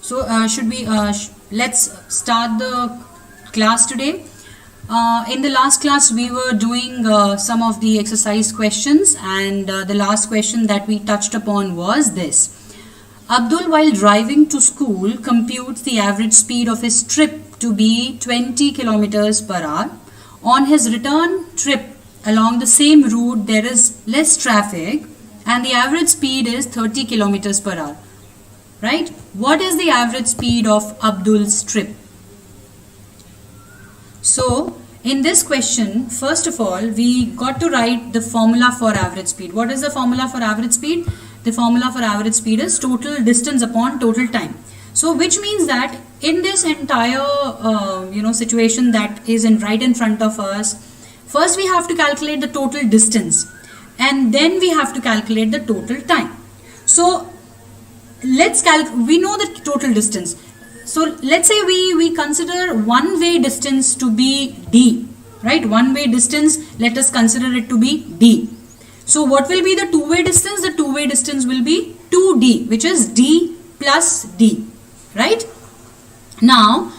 So should we let's start the class today. In the last class we were doing some of the exercise questions, and the last question that we touched upon was this. Abdul, while driving to school, computes the average speed of his trip to be 20 kilometers per hour. On his return trip along the same route, there is less traffic and the average speed is 30 kilometers per hour. Right? What is the average speed of Abdul's trip? So, in this question, first of all, we got to write the formula for average speed. What is the formula for average speed? The formula for average speed is total distance upon total time. So, which means that in this entire situation that is right in front of us, first we have to calculate the total distance, and then we have to calculate the total time. So, we know the total distance. So let's say we consider one way distance to be d, right? One way distance, let us consider it to be d. So what will be the two way distance? The two way distance will be 2d, which is d plus d, right? Now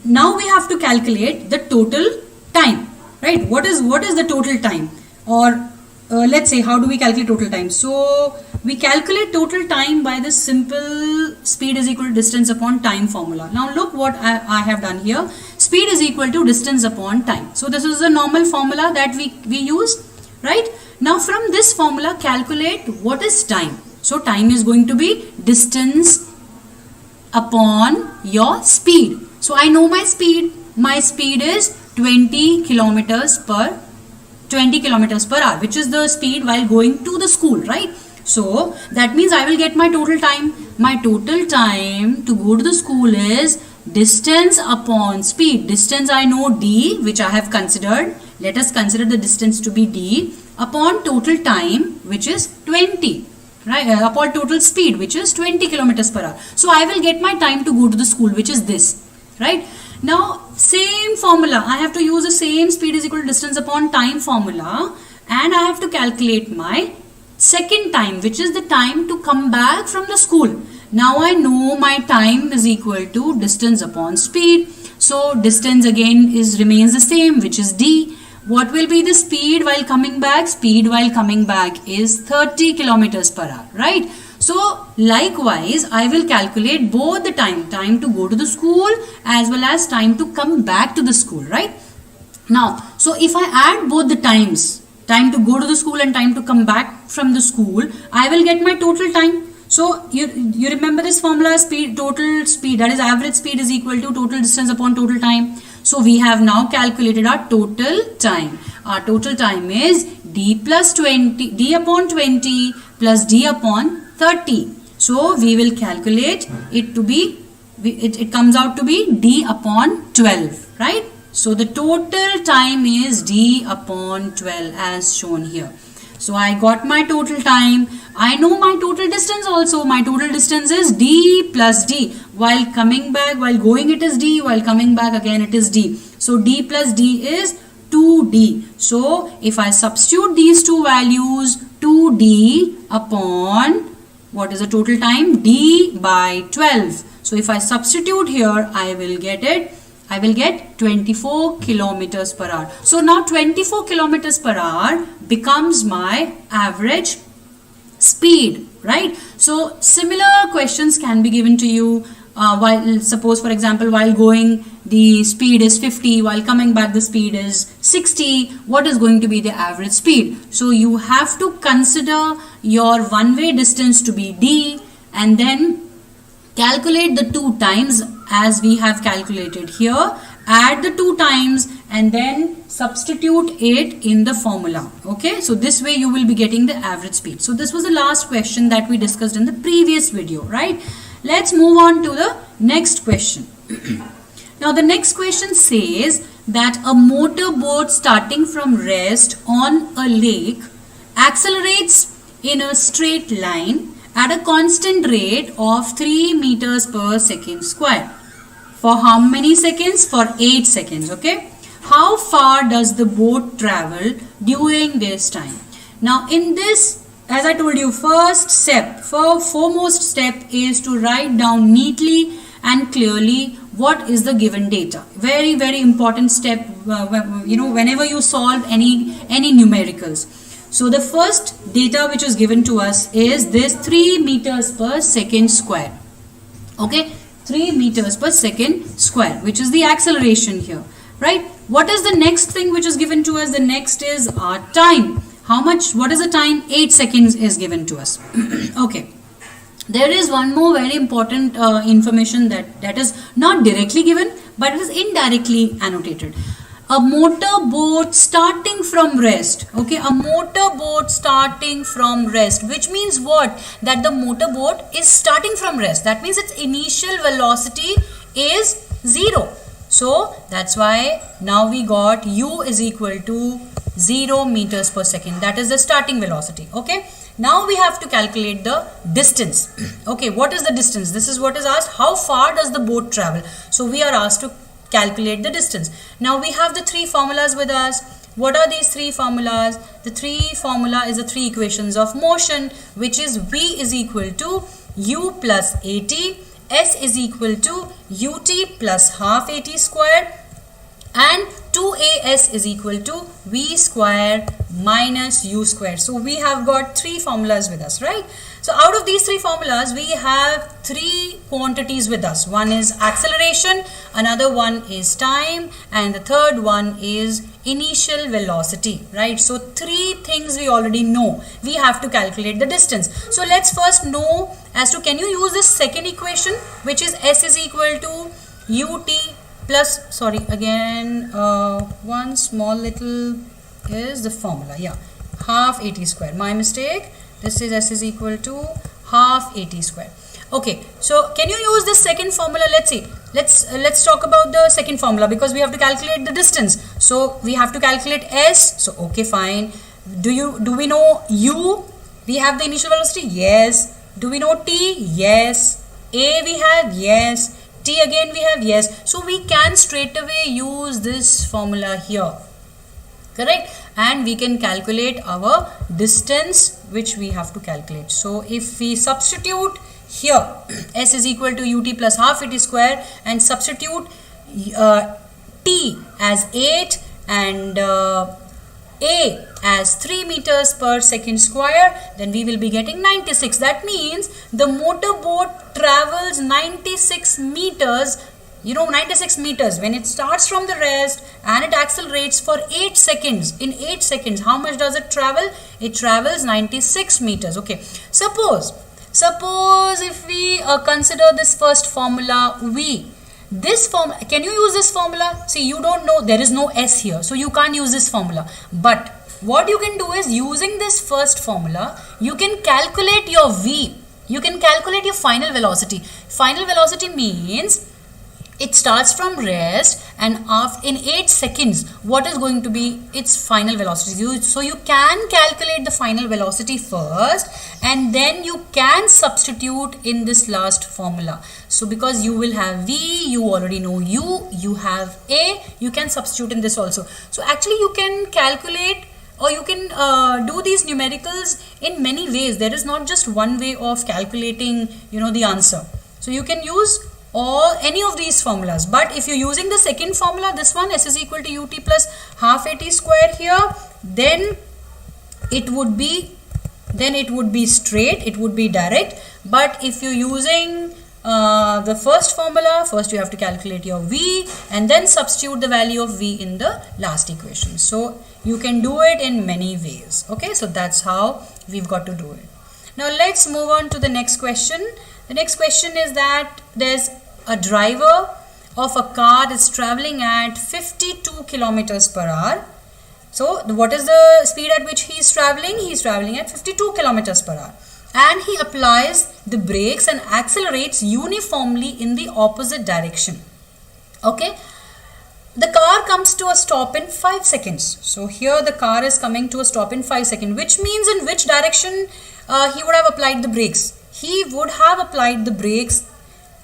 we have to calculate the total time, right? What is the total time? Or let's say, how do we calculate total time? So we calculate total time by this simple speed is equal to distance upon time formula. Now look what I have done here. Speed is equal to distance upon time. So this is the normal formula that we use, right? Now from this formula, calculate what is time. So time is going to be distance upon your speed. So I know my speed. My speed is 20 kilometers per hour, which is the speed while going to the school, right? So that means I will get my total time. My total time to go to the school is distance upon speed. Distance I know d, which I have considered. Let us consider the distance to be d upon total time, which is 20, right? Upon total speed, which is 20 kilometers per hour. So I will get my time to go to the school, which is this, right? Now same formula, I have to use the same speed is equal to distance upon time formula, and I have to calculate my second time, which is the time to come back from the school. Now I know my time is equal to distance upon speed. So distance again remains the same, which is d. What will be the speed while coming back? Speed while coming back is 30 kilometers per hour, right? So likewise, I will calculate both the time to go to the school as well as time to come back to the school, right? Now, so if I add both the times, time to go to the school and time to come back from the school, I will get my total time. So you remember this formula, total speed, that is average speed is equal to total distance upon total time. So we have now calculated our total time. Our total time is d upon 20 plus d upon 30. So we will calculate it to be, it comes out to be d upon 12, right? So the total time is d upon 12 as shown here. So I got my total time. I know my total distance also. My total distance is d plus d. While coming back, while going it is d, while coming back again it is d. So d plus d is 2d. So if I substitute these two values, 2d upon, what is the total time? D by 12. So if I substitute here, I will get 24 kilometers per hour. So now 24 kilometers per hour becomes my average speed, right? So similar questions can be given to you. While suppose, for example, while going the speed is 50, while coming back the speed is 60, what is going to be the average speed? So you have to consider your one way distance to be d, and then calculate the two times as we have calculated here, add the two times and then substitute it in the formula. Okay, so this way you will be getting the average speed. So this was the last question that we discussed in the previous video, right? Let's move on to the next question. Now the next question says that a motorboat starting from rest on a lake accelerates in a straight line at a constant rate of 3 meters per second square. For how many seconds? For 8 seconds, okay? How far does the boat travel during this time? Now in this as I told you, foremost step is to write down neatly and clearly what is the given data. Very, very important step, whenever you solve any numericals. So the first data which is given to us is this 3 meters per second square. Okay, 3 meters per second square, which is the acceleration here, right? What is the next thing which is given to us? The next is our time. How much? What is the time? 8 seconds is given to us. Okay. There is one more very important information that is not directly given, but it is indirectly annotated. A motor boat starting from rest. Okay, a motor boat starting from rest, which means what? That the motor boat is starting from rest. That means its initial velocity is 0. So that's why now we got u is equal to 0 meters per second. That is the starting velocity. Okay. Now we have to calculate the distance. Okay, what is the distance? This is what is asked. How far does the boat travel? So we are asked to calculate the distance. Now we have the three formulas with us. What are these three formulas? The formula is the three equations of motion, which is v is equal to u plus at, s is equal to ut plus half at square, and 2as is equal to v square minus u square. So we have got three formulas with us, right? So out of these three formulas, we have three quantities with us. One is acceleration, another one is time, and the third one is initial velocity, right? So three things we already know. We have to calculate the distance. So let's first know as to, can you use this second equation, which is s is equal to ut plus, one small little is the formula, yeah, half at square. My mistake. This is s is equal to half at square. Okay, so can you use this second formula? Let's see. Let's talk about the second formula, because we have to calculate the distance. So we have to calculate s. So okay, fine. Do we know u? We have the initial velocity. Yes. Do we know t? Yes. A we have. Yes. T again we have. Yes. So we can straight away use this formula here. Correct? And we can calculate our distance, which we have to calculate. So if we substitute here s is equal to ut plus half at square, and substitute t as 8 and a as 3 meters per second square, then we will be getting 96. That means the motor boat travels 96 meters. 96 meters when it starts from the rest and it accelerates for 8 seconds. In 8 seconds, how much does it travel? It travels 96 meters. Okay. Suppose if we consider this first formula v. This formula, can you use this formula? See, you don't know, there is no s here, so you can't use this formula. But what you can do is, using this first formula, you can calculate your v. You can calculate your final velocity. Final velocity means it starts from rest, and in 8 seconds, what is going to be its final velocity? So you can calculate the final velocity first, and then you can substitute in this last formula. So because you will have v, you already know u, you have a, you can substitute in this also. So actually you can calculate, or you can do these numericals in many ways. There is not just one way of calculating, the answer. So you can use any of these formulas, but if you're using the second formula, this one, s is equal to ut plus half at square here, then it would be straight, it would be direct. But if you're using the first formula, first you have to calculate your v and then substitute the value of v in the last equation. So you can do it in many ways. Okay, so that's how we've got to do it. Now let's move on to the next question. The next question is that there's a driver of a car is traveling at 52 kilometers per hour. So what is the speed at which he is traveling? He is traveling at 52 kilometers per hour. And he applies the brakes and accelerates uniformly in the opposite direction. Okay. The car comes to a stop in 5 seconds. So here the car is coming to a stop in 5 seconds, which means in which direction he would have applied the brakes? He would have applied the brakes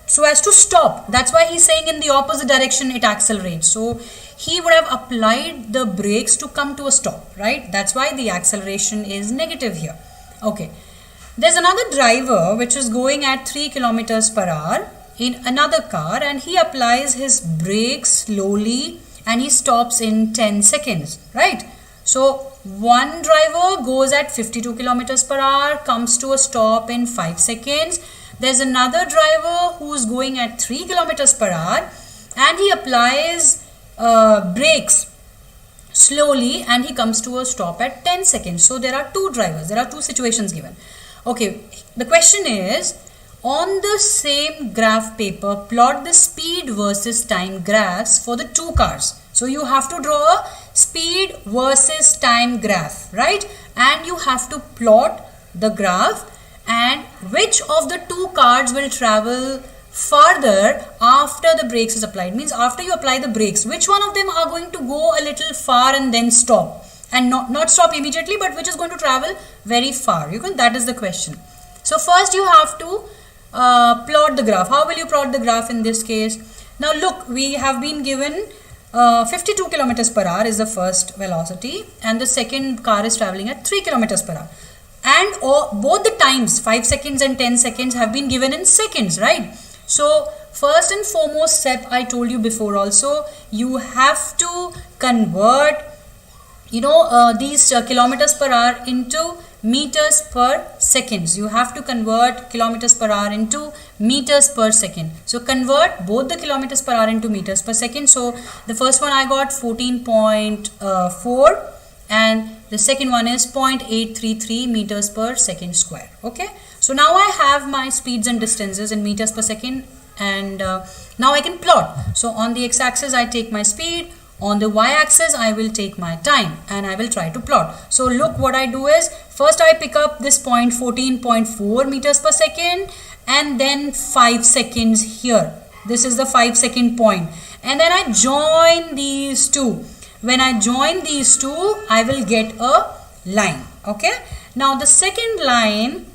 so as to stop. That's why he's saying in the opposite direction it accelerates. So he would have applied the brakes to come to a stop, right? That's why the acceleration is negative here. Okay. There's another driver which is going at 3 kilometers per hour in another car, and he applies his brakes slowly and he stops in 10 seconds, right? So one driver goes at 52 kilometers per hour, comes to a stop in 5 seconds. There's another driver who's going at 3 kilometers per hour and he applies brakes slowly and he comes to a stop at 10 seconds. So there are two drivers, there are two situations given. Okay, the question is, on the same graph paper, plot the speed versus time graphs for the two cars. So you have to draw a speed versus time graph, right? And you have to plot the graph and which of the two cars will travel farther after the brakes is applied. Means after you apply the brakes, which one of them are going to go a little far and then stop, and not stop immediately, but which is going to travel very far. That is the question. So first you have to plot the graph. How will you plot the graph in this case? Now look, we have been given 52 kilometers per hour is the first velocity and the second car is traveling at 3 kilometers per hour. And both the times 5 seconds and 10 seconds have been given in seconds, right? So first and foremost step, I told you before also, you have to convert these kilometers per hour into meters per seconds. You have to convert kilometers per hour into meters per second. So convert both the kilometers per hour into meters per second. So the first one I got 14.4 and the second one is 0.833 meters per second square. Okay. So now I have my speeds and distances in meters per second, and now I can plot. So on the x-axis I take my speed. On the y-axis I will take my time and I will try to plot. So look, what I do is, first I pick up this point 14.4 meters per second and then 5 seconds here. This is the 5 second point. And then I join these two. When I join these two, I will get a line. Okay. Now the second line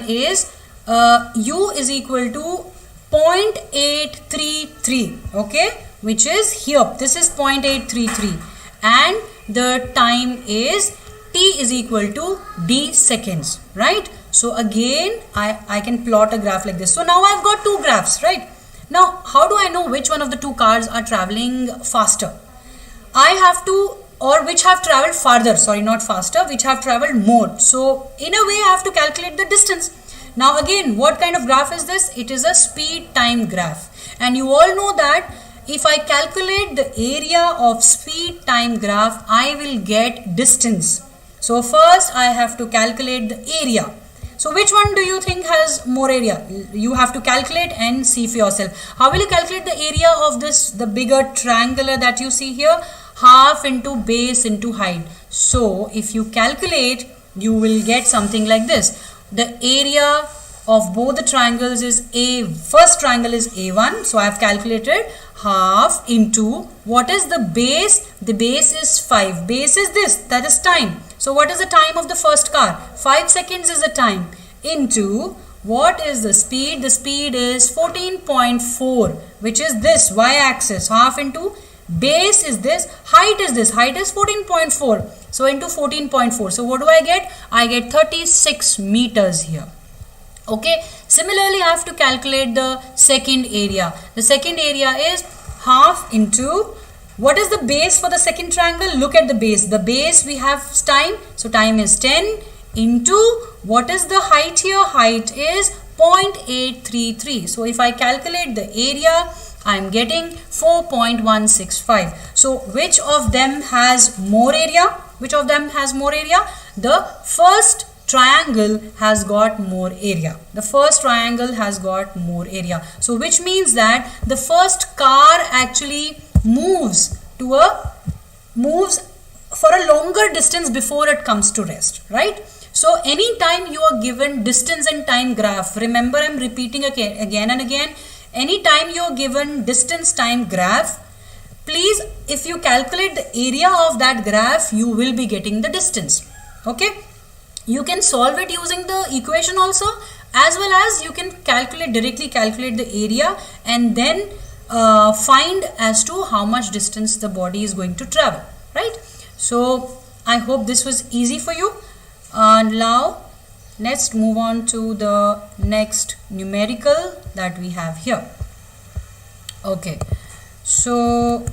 is u is equal to 0.833, okay, which is here. This is 0.833 and the time is t is equal to d seconds, right? So again I can plot a graph like this. So now I've got two graphs, right? Now how do I know which one of the two cars are traveling faster? I have to, or which have traveled farther, sorry, not faster, which have traveled more. So in a way I have to calculate the distance. Now again, what kind of graph is this? It is a speed time graph, and you all know that if I calculate the area of speed time graph, I will get distance. So first I have to calculate the area. So which one do you think has more area? You have to calculate and see for yourself. How will you calculate the area of this, the bigger triangular that you see here? Half into base into height. So if you calculate, you will get something like this. The area of both the triangles is first triangle is A1. So I have calculated half into, what is the base? The base is 5. Base is this, that is time. So what is the time of the first car? 5 seconds is the time, into what is the speed? The speed is 14.4, which is this y-axis, half into base is this, height is this, height is 14.4. So into 14.4. So what do I get? I get 36 meters here. Okay. Similarly, I have to calculate the second area. The second area is half into, what is the base for the second triangle? Look at the base. The base we have time. So time is 10 into, what is the height here? Height is 0.833. So if I calculate the area, I am getting 4.165. So which of them has more area? Which of them has more area? The first triangle has got more area. The first triangle has got more area. So which means that the first car actually moves for a longer distance before it comes to rest, right? So anytime you are given distance and time graph, remember I'm repeating again and again, anytime you are given distance time graph, please, if you calculate the area of that graph, you will be getting the distance. Okay. You can solve it using the equation also, as well as you can directly calculate the area and then find as to how much distance the body is going to travel, right? So I hope this was easy for you. Now let's move on to the next numerical that we have here. Okay, so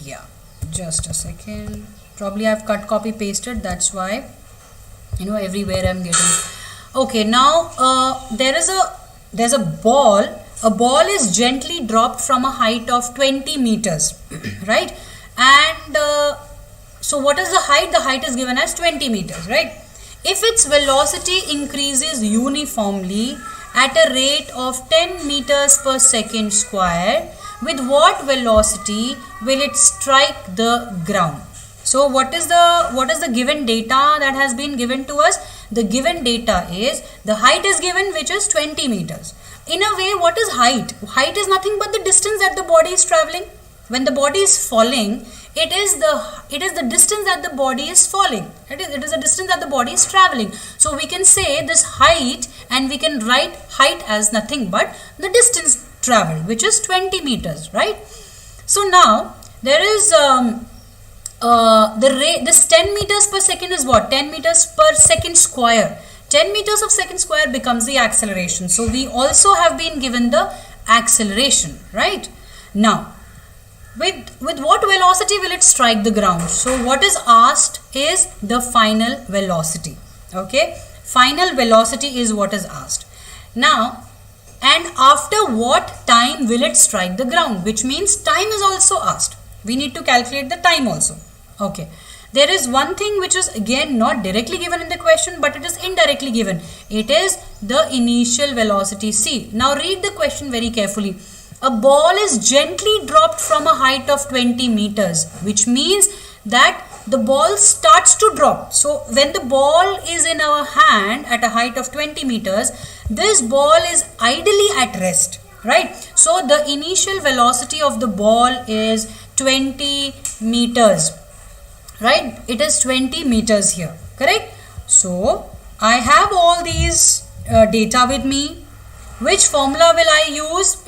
yeah, just a second. Probably I've cut, copy, pasted. That's why, you know, everywhere I'm getting. Okay, now there's a ball. A ball is gently dropped from a height of 20 meters, right? And so what is the height? The height is given as 20 meters, right? If its velocity increases uniformly at a rate of 10 meters per second square, with what velocity will it strike the ground? So what is the given data that has been given to us? The given data is the height is given, which is 20 meters. In a way, what is height? Height is nothing but the distance that the body is traveling. When the body is falling, it is the distance that the body is falling. It is the distance that the body is traveling. So we can say this height, and we can write height as nothing but the distance traveled, which is 20 meters, right? So now there is this 10 meters per second is what? 10 meters per second square. 10 meters of second square becomes the acceleration. So we also have been given the acceleration, right? Now, with what velocity will it strike the ground? So what is asked is the final velocity. Okay, final velocity is what is asked. Now, and after what time will it strike the ground? Which means time is also asked. We need to calculate the time also. Okay. There is one thing which is again not directly given in the question, but it is indirectly given. It is the initial velocity c. Now read the question very carefully. A ball is gently dropped from a height of 20 meters, which means that the ball starts to drop. So when the ball is in our hand at a height of 20 meters, this ball is ideally at rest, right? So the initial velocity of the ball is 20 meters. Right, it is 20 meters here, correct? So I have all these data with me. Which formula will I use?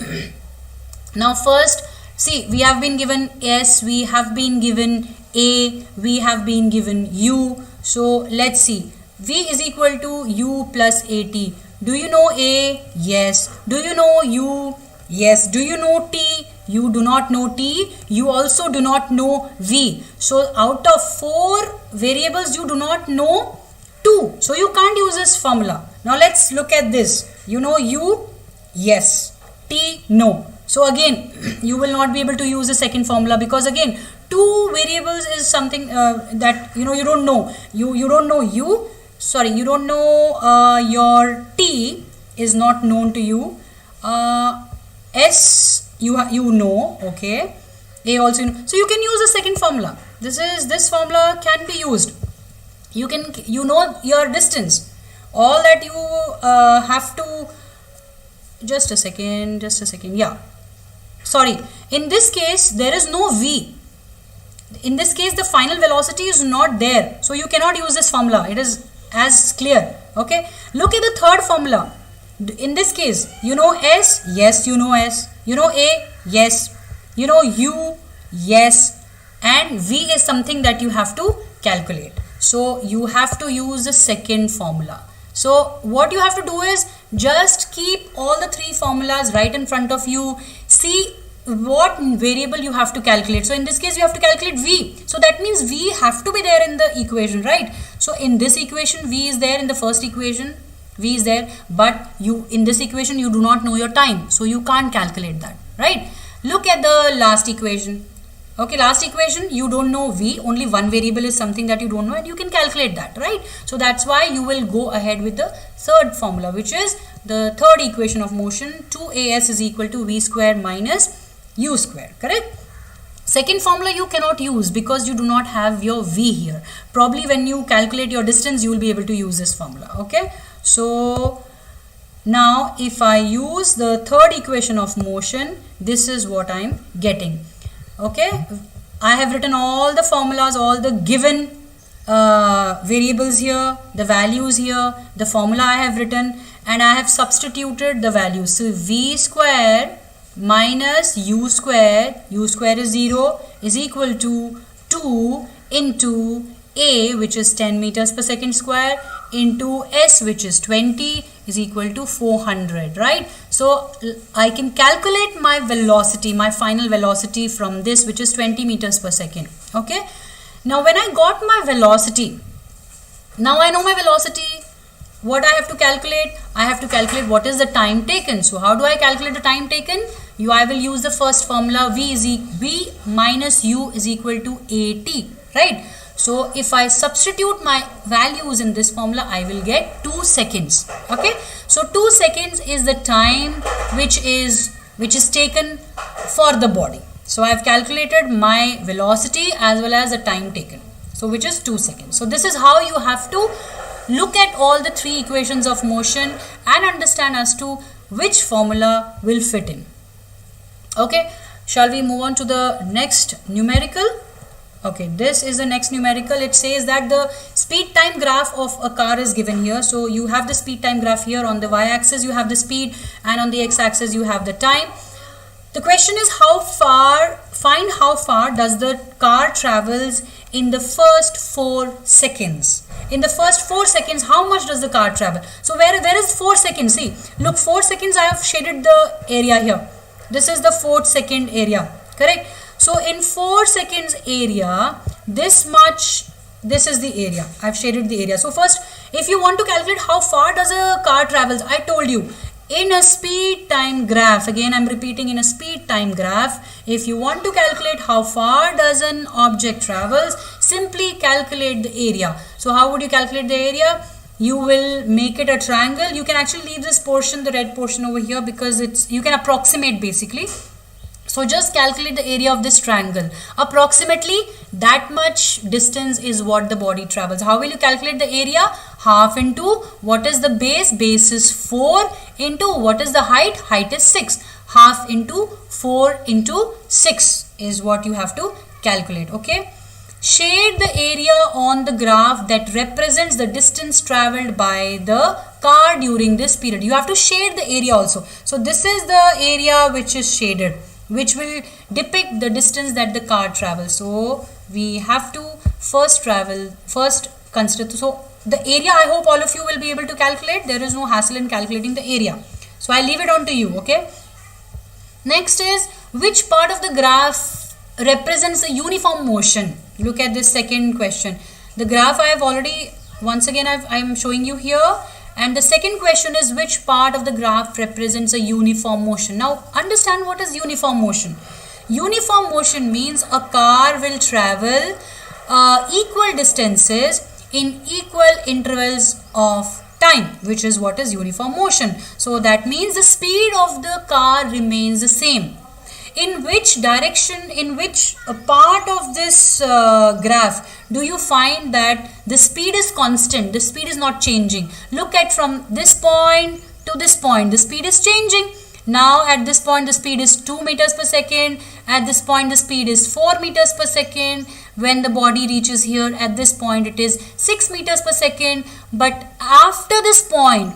Now first, see, we have been given S, we have been given A, we have been given U. So let's see, V is equal to U plus AT. Do you know A? Yes. Do you know U? Yes. Do you know T? You do not know T. You also do not know V. So out of 4 variables, you do not know 2. So you can't use this formula. Now let's look at this. You know U? Yes. T? No. So again, you will not be able to use the second formula, because again, 2 variables is something that you don't know. You don't know U. Sorry, you don't know your T is not known to you. S you know, okay. A also you know. So you can use the second formula. This formula can be used. You know your distance. All that you have to, just a second, yeah. Sorry, in this case there is no V. In this case the final velocity is not there. So you cannot use this formula. It is as clear. Okay. Look at the third formula. In this case, you know S? Yes, you know S. You know A? Yes. You know U? Yes. And V is something that you have to calculate. So you have to use the second formula. So what you have to do is just keep all the 3 formulas right in front of you. See what variable you have to calculate. So in this case, you have to calculate V. So that means V have to be there in the equation, right? So in this equation, V is there. In the first equation, V is there, but in this equation you do not know your time, so you can't calculate that, right? Look at the last equation. Okay, last equation, you don't know V, only one variable is something that you don't know, and you can calculate that, right? So that's why you will go ahead with the third formula, which is the third equation of motion. 2as is equal to V square minus U square, correct? Second formula you cannot use because you do not have your V here. Probably when you calculate your distance, you will be able to use this formula, okay? So now if I use the third equation of motion, this is what I am getting. Okay, I have written all the formulas, all the given variables here, the values here, the formula I have written, and I have substituted the values. So V square minus U square is 0, is equal to 2 into A, which is 10 meters per second square, into S, which is 20, is equal to 400, right? So I can calculate my velocity, my final velocity from this, which is 20 meters per second. Okay. Now when I got my velocity, now I know my velocity. What I have to calculate? I have to calculate what is the time taken. So how do I calculate the time taken? I will use the first formula, V minus U is equal to AT, right? So if I substitute my values in this formula, I will get 2 seconds. Okay. So 2 seconds is the time which is taken for the body. So I have calculated my velocity as well as the time taken. So which is 2 seconds. So this is how you have to look at all the 3 equations of motion and understand as to which formula will fit in. Okay. Shall we move on to the next numerical? Okay, this is the next numerical. It says that the speed time graph of a car is given here. So you have the speed time graph here. On the y-axis you have the speed and on the x-axis you have the time. The question is find how far does the car travels in the first 4 seconds. In the first 4 seconds, how much does the car travel? So where is 4 seconds? See, look, 4 seconds I have shaded the area here. This is the 4th second area, correct? So in 4 seconds area, this is the area. I've shaded the area. So first, if you want to calculate how far does a car travels, I told you in a speed time graph, again I'm repeating, in a speed time graph, if you want to calculate how far does an object travels, simply calculate the area. So how would you calculate the area? You will make it a triangle. You can actually leave this portion, the red portion over here, because you can approximate basically. So just calculate the area of this triangle. Approximately that much distance is what the body travels. How will you calculate the area? Half into what is the base? Base is 4 into what is the height? Height is 6. Half into 4 into 6 is what you have to calculate. Okay. Shade the area on the graph that represents the distance traveled by the car during this period. You have to shade the area also. So this is the area which is shaded, which will depict the distance that the car travels. So we have to first consider. So the area, I hope all of you will be able to calculate. There is no hassle in calculating the area. So I leave it on to you. Okay. Next is, which part of the graph represents a uniform motion? Look at this second question. The graph I have already, once again I am showing you here. And the second question is, which part of the graph represents a uniform motion? Now understand what is uniform motion. Uniform motion means a car will travel equal distances in equal intervals of time, which is what is uniform motion. So that means the speed of the car remains the same. In which direction, in which part of this graph do you find that the speed is constant, the speed is not changing? Look at from this point to this point, the speed is changing. Now at this point the speed is 2 meters per second, at this point the speed is 4 meters per second. When the body reaches here, at this point it is 6 meters per second. But after this point,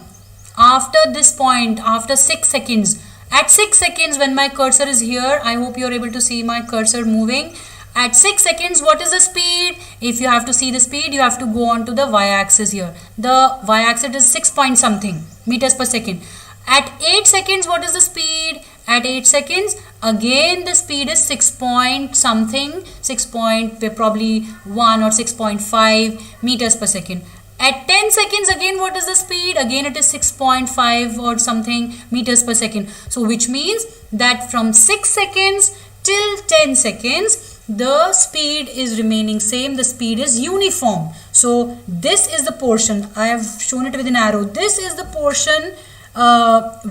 after 6 seconds, at 6 seconds when my cursor is here, I hope you are able to see my cursor moving. At 6 seconds, what is the speed? If you have to see the speed, you have to go on to the y-axis here. The y-axis is 6 point something meters per second. At 8 seconds, what is the speed? At 8 seconds, again the speed is 6 point something, 6 point probably 1 or 6.5 meters per second. At 10 seconds, again what is the speed? Again it is 6.5 or something meters per second. So which means that from 6 seconds till 10 seconds, the speed is remaining same, the speed is uniform. So this is the portion, I have shown it with an arrow. This is the portion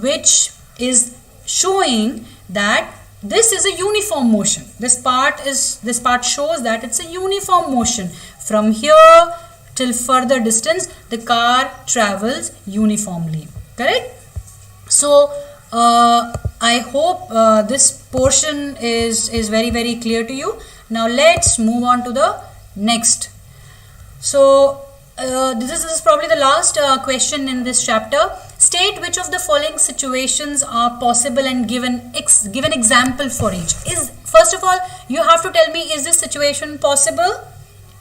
which is showing that this is a uniform motion. This part shows that it's a uniform motion. From here till further distance, the car travels uniformly. Correct? So I hope this portion is very, very clear to you. Now let's move on to the next. So this is probably the last question in this chapter. State which of the following situations are possible and give an example for each. First of all, you have to tell me, is this situation possible?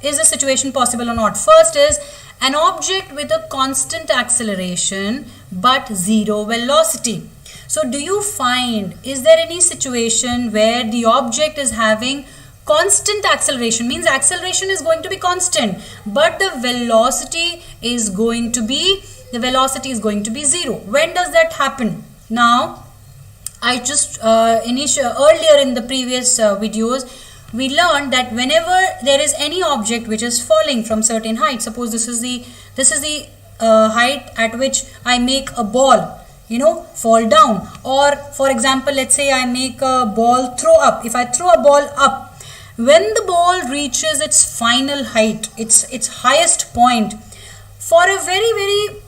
is the situation possible or not? First is an object with a constant acceleration but zero velocity. So do you find, is there any situation where the object is having constant acceleration, means acceleration is going to be constant, but the velocity is going to be zero? When does that happen? Now, I just earlier in the previous videos, we learned that whenever there is any object which is falling from certain height, suppose this is the height at which I make a ball, fall down, or for example, let's say I make a ball throw up. If I throw a ball up, when the ball reaches its final height, its highest point, for a very, very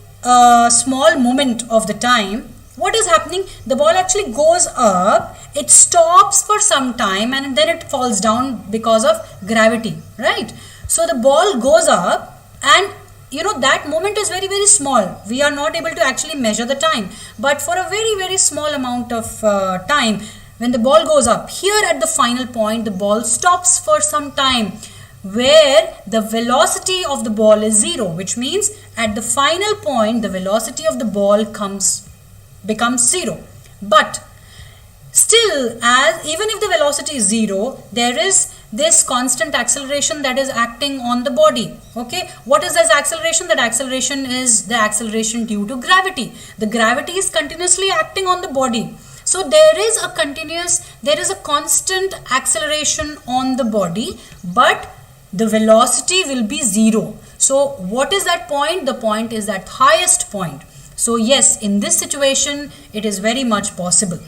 small moment of the time, what is happening? The ball actually goes up, it stops for some time, and then it falls down because of gravity, right? So the ball goes up, and that moment is very, very small. We are not able to actually measure the time, but for a very, very small amount of time, when the ball goes up, here at the final point, the ball stops for some time, where the velocity of the ball is zero, which means at the final point, the velocity of the ball becomes zero. But still, even if the velocity is zero, there is this constant acceleration that is acting on the body. Okay, what is this acceleration? That acceleration is the acceleration due to gravity. The gravity is continuously acting on the body. So there is a constant acceleration on the body, but the velocity will be zero. So what is that point? The point is that highest point. So yes, in this situation, it is very much possible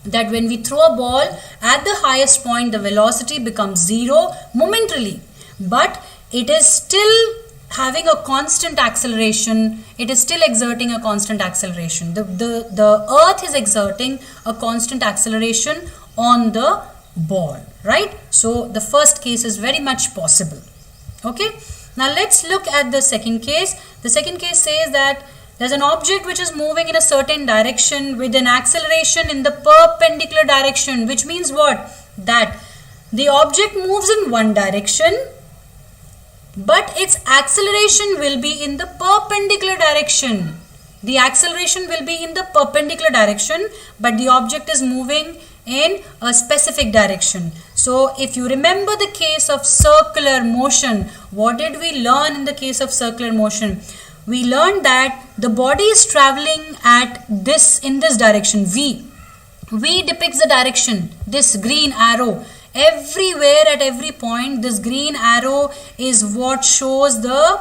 that when we throw a ball at the highest point, the velocity becomes zero momentarily, but it is still having a constant acceleration. It is still exerting a constant acceleration. The earth is exerting a constant acceleration on the ball, right? So the first case is very much possible. Okay, now let's look at the second case. The second case says that there's an object which is moving in a certain direction with an acceleration in the perpendicular direction, which means what? That the object moves in one direction, but its acceleration will be in the perpendicular direction. The acceleration will be in the perpendicular direction, but the object is moving in a specific direction. So if you remember the case of circular motion, what did we learn in the case of circular motion? We learned that the body is traveling in this direction, V. V depicts the direction, this green arrow. Everywhere at every point, this green arrow is what shows the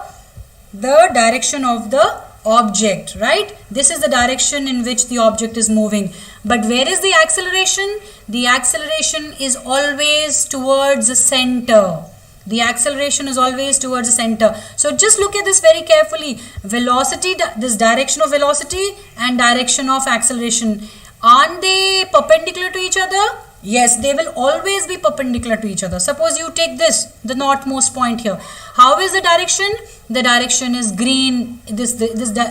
direction of the object, right? This is the direction in which the object is moving. But where is the acceleration? The acceleration is always towards the center. The acceleration is always towards the center. So just look at this very carefully. Velocity, this direction of velocity and direction of acceleration, aren't they perpendicular to each other? Yes, they will always be perpendicular to each other. Suppose you take this, the northmost point here. How is the direction? The direction is green. This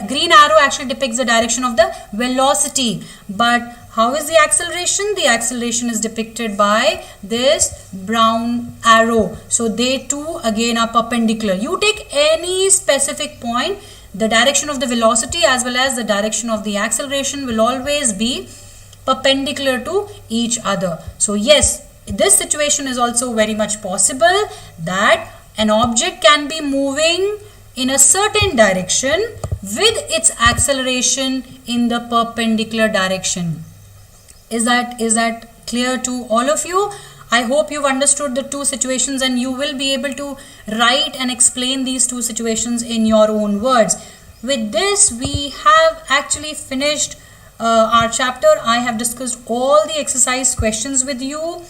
green arrow actually depicts the direction of the velocity. But how is the acceleration? The acceleration is depicted by this brown arrow. So they too again are perpendicular. You take any specific point, the direction of the velocity as well as the direction of the acceleration will always be perpendicular to each other. So yes, this situation is also very much possible that an object can be moving in a certain direction with its acceleration in the perpendicular direction. Is that clear to all of you? I hope you've understood the two situations and you will be able to write and explain these two situations in your own words. With this, we have actually finished our chapter. I have discussed all the exercise questions with you.